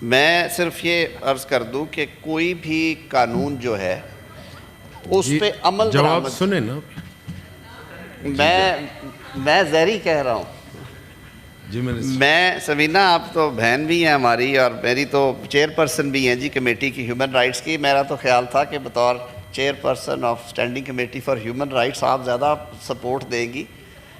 میں صرف یہ عرض کر دوں کہ کوئی بھی قانون جو ہے اس پہ عمل جواب سنیں نا. میں زہری کہہ رہا ہوں. میں سبینہ آپ تو بہن بھی ہیں ہماری اور میری تو چیئر پرسن بھی ہیں جی کمیٹی کی ہیومن رائٹس کی. میرا تو خیال تھا کہ بطور chair person of standing committee for human rights آپ زیادہ سپورٹ دیں گی.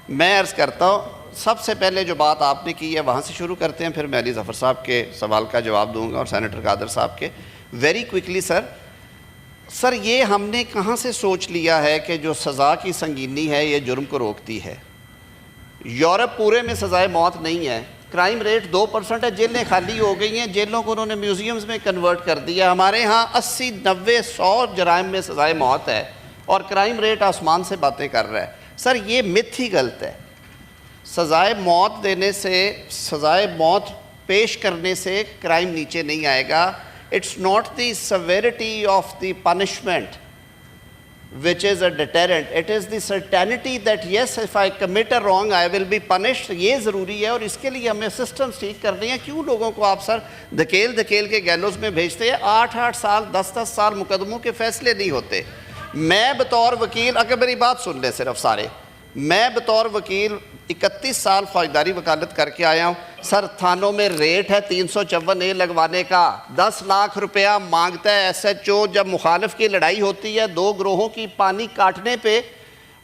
میں عرض کرتا ہوں سب سے پہلے جو بات آپ نے کی ہے وہاں سے شروع کرتے ہیں, پھر میں علی ظفر صاحب کے سوال کا جواب دوں گا اور سینیٹر قادر صاحب کے. ویری کوئکلی سر یہ ہم نے کہاں سے سوچ لیا ہے کہ جو سزا کی سنگینی ہے یہ جرم کو روکتی ہے؟ یورپ پورے میں سزائے موت نہیں ہے, کرائم ریٹ 2% ہے, جیلیں خالی ہو گئی ہیں, جیلوں کو انہوں نے میوزیمز میں کنورٹ کر دیا. ہمارے ہاں 80, 90, 100 جرائم میں سزائے موت ہے اور کرائم ریٹ آسمان سے باتیں کر رہا ہے. سر یہ متھ ہی غلط ہے. سزائے موت دینے سے, سزائے موت پیش کرنے سے کرائم نیچے نہیں آئے گا. It's not the severity of the punishment which is a deterrent. It is the certainty that yes, if I commit a wrong, I will be punished. یہ ضروری ہے اور اس کے لیے ہمیں سسٹمز ٹھیک کرنے ہیں. کیوں لوگوں کو آپ سر دھکیل کے گیلوز میں بھیجتے ہیں؟ 8 سال 10 سال مقدموں کے فیصلے نہیں ہوتے. میں بطور وکیل, اگر میری بات سن لیں صرف سارے, میں بطور وکیل 31 سال فوجداری وکالت کر کے آیا ہوں. سر تھانوں میں ریٹ ہے 354A لگوانے کا, 10 لاکھ روپیہ مانگتا ہے ایس ایچ او. جب مخالف کی لڑائی ہوتی ہے 2 گروہوں کی پانی کاٹنے پہ,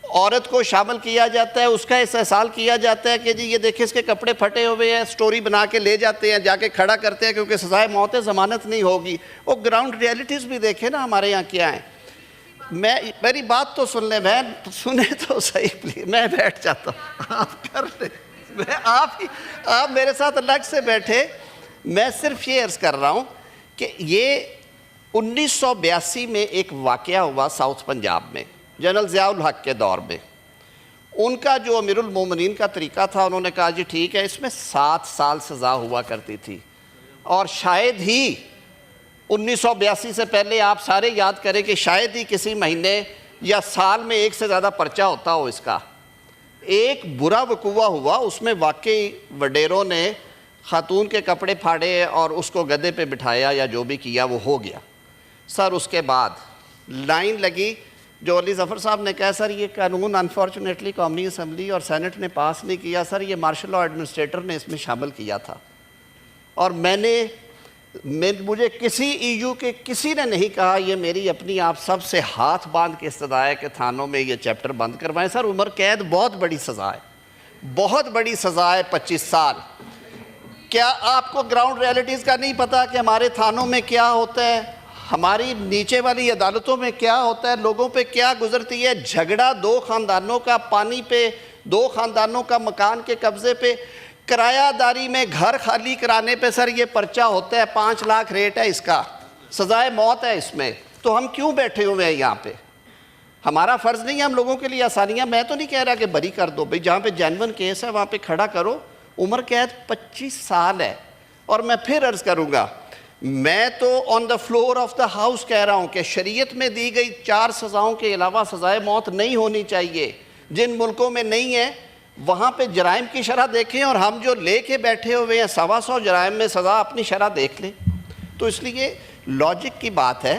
عورت کو شامل کیا جاتا ہے, اس کا استحصال کیا جاتا ہے کہ جی یہ دیکھیں اس کے کپڑے پھٹے ہوئے ہیں, سٹوری بنا کے لے جاتے ہیں, جا کے کھڑا کرتے ہیں کیونکہ سزائے موت ہے, ضمانت نہیں ہوگی. وہ گراؤنڈ ریئلٹیز بھی دیکھیں نا ہمارے یہاں کیا ہیں. میری بات تو سن لیں بہن, سنیں تو صحیح پلیز. میں بیٹھ جاتا ہوں, آپ کر لیں, آپ میرے ساتھ الگ سے بیٹھے. میں صرف یہ عرض کر رہا ہوں کہ یہ 1982 میں ایک واقعہ ہوا ساؤتھ پنجاب میں, جنرل ضیاء الحق کے دور میں. ان کا جو امیر المومنین کا طریقہ تھا, انہوں نے کہا جی ٹھیک ہے, اس میں 7 سال سزا ہوا کرتی تھی. اور شاید ہی 1982 سے پہلے آپ سارے یاد کریں کہ شاید ہی کسی مہینے یا سال میں 1 سے زیادہ پرچہ ہوتا ہو اس کا. ایک برا وقوع ہوا, اس میں واقعی وڈیروں نے خاتون کے کپڑے پھاڑے اور اس کو گدے پہ بٹھایا یا جو بھی کیا وہ ہو گیا. سر اس کے بعد لائن لگی, جو علی ظفر صاحب نے کہا سر یہ قانون انفارچونیٹلی قومی اسمبلی اور سینٹ نے پاس نہیں کیا, سر یہ مارشل لاء ایڈمنسٹریٹر نے اس میں شامل کیا تھا. اور مجھے کسی ای یو کے کسی نے نہیں کہا, یہ میری اپنی آپ سب سے ہاتھ باندھ کے استدعا ہے کہ تھانوں میں یہ چیپٹر بند کروائیں. سر عمر قید بہت بڑی سزا ہے, بہت بڑی سزا ہے, 25 سال. کیا آپ کو گراؤنڈ ریئلٹیز کا نہیں پتا کہ ہمارے تھانوں میں کیا ہوتا ہے, ہماری نیچے والی عدالتوں میں کیا ہوتا ہے, لوگوں پہ کیا گزرتی ہے؟ جھگڑا 2 خاندانوں کا پانی پہ, 2 خاندانوں کا مکان کے قبضے پہ, کرایہ داری میں گھر خالی کرانے پہ سر یہ پرچہ ہوتا ہے, 5 لاکھ ریٹ ہے اس کا, سزائے موت ہے اس میں. تو ہم کیوں بیٹھے ہوئے ہیں یہاں پہ؟ ہمارا فرض نہیں ہے ہم لوگوں کے لیے آسانیاں. میں تو نہیں کہہ رہا کہ بری کر دو بھئی, جہاں پہ جینون کیس ہے وہاں پہ کھڑا کرو. عمر قید 25 سال ہے. اور میں پھر عرض کروں گا, میں تو on the floor of the house کہہ رہا ہوں کہ شریعت میں دی گئی 4 سزاؤں کے علاوہ سزائے موت نہیں ہونی چاہیے. جن ملکوں میں نہیں ہے وہاں پہ جرائم کی شرح دیکھیں, اور ہم جو لے کے بیٹھے ہوئے ہیں 125 جرائم میں سزا, اپنی شرح دیکھ لیں. تو اس لیے لاجک کی بات ہے,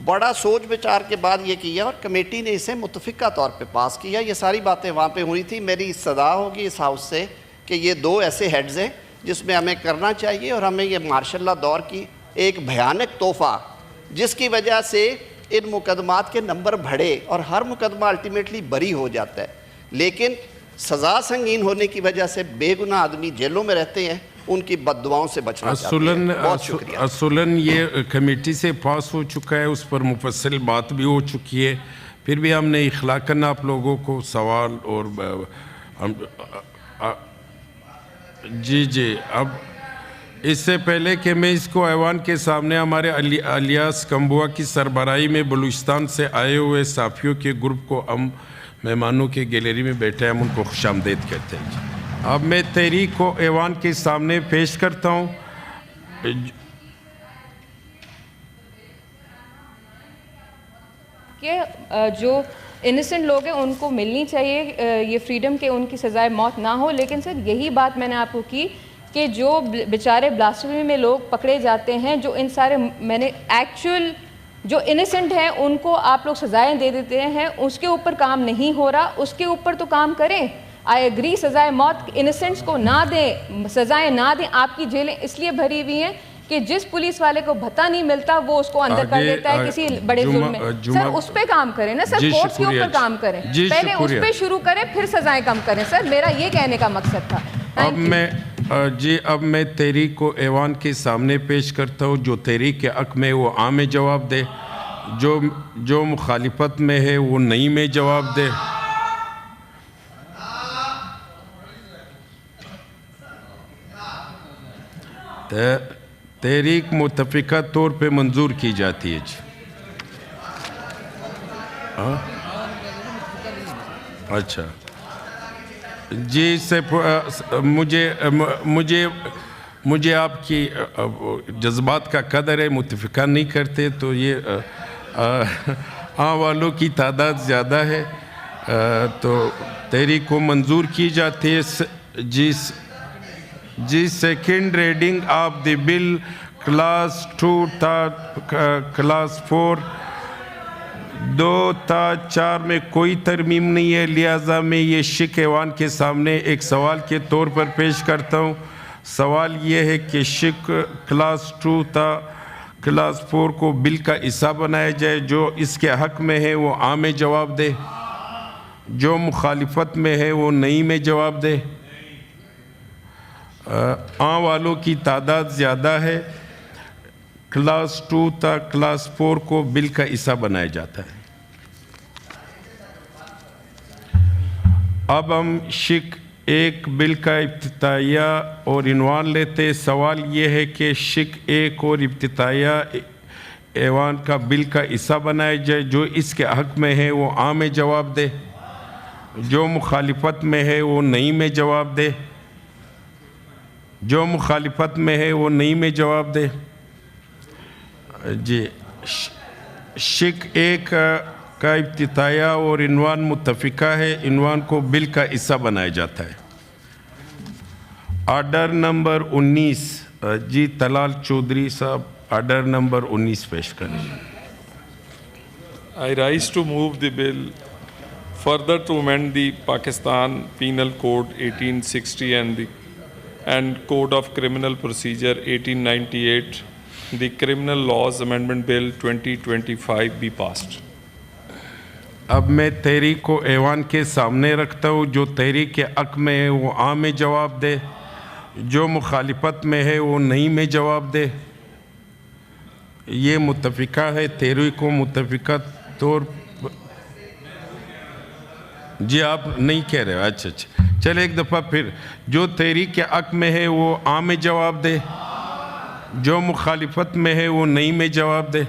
بڑا سوچ بچار کے بعد یہ کیا اور کمیٹی نے اسے متفقہ طور پہ پاس کیا. یہ ساری باتیں وہاں پہ ہوئی تھی. میری صدا ہوگی اس ہاؤس سے کہ یہ 2 ایسے ہیڈز ہیں جس میں ہمیں کرنا چاہیے, اور ہمیں یہ مارشل لاء دور کی ایک بھیانک تحفہ, جس کی وجہ سے ان مقدمات کے نمبر بڑھے اور ہر مقدمہ الٹیمیٹلی بری ہو جاتا ہے. لیکن سزا سنگین ہونے کی وجہ سے بے گناہ آدمی جیلوں میں رہتے ہیں, ان کی بد دعاؤں سے بچنا چاہتے ہیں. بہت شکریہ. اصولاً یہ کمیٹی سے پاس ہو چکا ہے, اس پر مفصل بات بھی ہو چکی ہے. پھر بھی ہم نے اخلاقاً آپ لوگوں کو سوال اور جی اب اس سے پہلے کہ میں اس کو ایوان کے سامنے ہمارے الیاس کمبوا کی سربراہی میں بلوچستان سے آئے ہوئے صحافیوں کے گروپ کو ہم مہمانوں کے گیلری میں بیٹھے ہیں, ہم ان کو خوش آمدید کہتے ہیں. اب میں تحریک کو ایوان کے سامنے پیش کرتا ہوں. کہ جو انیسنٹ لوگ ہیں ان کو ملنی چاہیے یہ فریڈم کہ ان کی سزائے موت نہ ہو. لیکن سر یہی بات میں نے آپ کو کی کہ جو بیچارے بلاسفیمی میں لوگ پکڑے جاتے ہیں, جو ان سارے میں نے ایکچوئل جو انیسنٹ ہیں ان کو آپ لوگ سزائیں دے دیتے ہیں, اس کے اوپر کام نہیں ہو رہا, اس کے اوپر تو کام کریں. آئی ایگری, سزائے موت انیسنٹس کو نہ دیں, سزائیں نہ دیں. آپ کی جیلیں اس لیے بھری ہوئی ہیں کہ جس پولیس والے کو بھتہ نہیں ملتا وہ اس کو اندر کر دیتا ہے کسی بڑے ظلم میں. سر اس پہ کام کریں نا سر, کورٹس کے اوپر کام کریں, پہلے اس پہ شروع کریں پھر سزائیں کم کریں. سر میرا یہ کہنے کا مقصد تھا. اب میں تحریک کو ایوان کے سامنے پیش کرتا ہوں. جو تحریک کے حق میں وہ عام میں جواب دے, جو مخالفت میں ہے وہ نئی میں جواب دے. تحریک متفقہ طور پہ منظور کی جاتی ہے. جی اچھا جی, سے مجھے آپ کی جذبات کا قدر ہے, متفقہ نہیں کرتے تو یہ والوں کی تعداد زیادہ ہے تو تحریک کو منظور کی جاتی ہے. جی second reading of the bill clause 2 تا کلاس 4 2 تا 4 میں کوئی ترمیم نہیں ہے, لہٰذا میں یہ شک ایوان کے سامنے ایک سوال کے طور پر پیش کرتا ہوں. سوال یہ ہے کہ شک کلاس 2 تا کلاس 4 کو بل کا حصہ بنایا جائے. جو اس کے حق میں ہے وہ عام میں جواب دے, جو مخالفت میں ہے وہ نئی میں جواب دے. عام والوں کی تعداد زیادہ ہے, کلاس 2 تا کلاس 4 کو بل کا حصہ بنایا جاتا ہے. اب ہم شک 1 بل کا افتتاحیہ اور عنوان لیتے. سوال یہ ہے کہ شک 1 اور افتتاحیہ ایوان کا بل کا حصہ بنایا جائے. جو اس کے حق میں ہے وہ عام میں جواب دے, جو مخالفت میں ہے وہ نئی میں جواب دے. جو مخالفت میں ہے وہ نئی میں جواب دے. جی شک 1 کا افتتاحیہ اور عنوان متفقہ ہے, عنوان کو بل کا حصہ بنایا جاتا ہے. Order number 19. جی طلال چودھری صاحب آرڈر نمبر 19 پیش کریں. I rise to move the bill further to amend the Pakistan Penal Code 1860 and Code of Criminal Procedure 1898, the Criminal Laws Amendment Bill 2025 be passed. اب میں تحریک کو ایوان کے سامنے رکھتا ہوں. جو تحریک کے حق میں ہے وہ عام میں جواب دے, جو مخالفت میں ہے وہ نئی میں جواب دے. یہ متفقہ ہے, تحریک کو متفقہ طور جی آپ نہیں کہہ رہے. اچھا چلے ایک دفعہ پھر. جو تحریک کے حق میں ہے وہ عام میں جواب دے, جو مخالفت میں ہے وہ نئی میں جواب دے.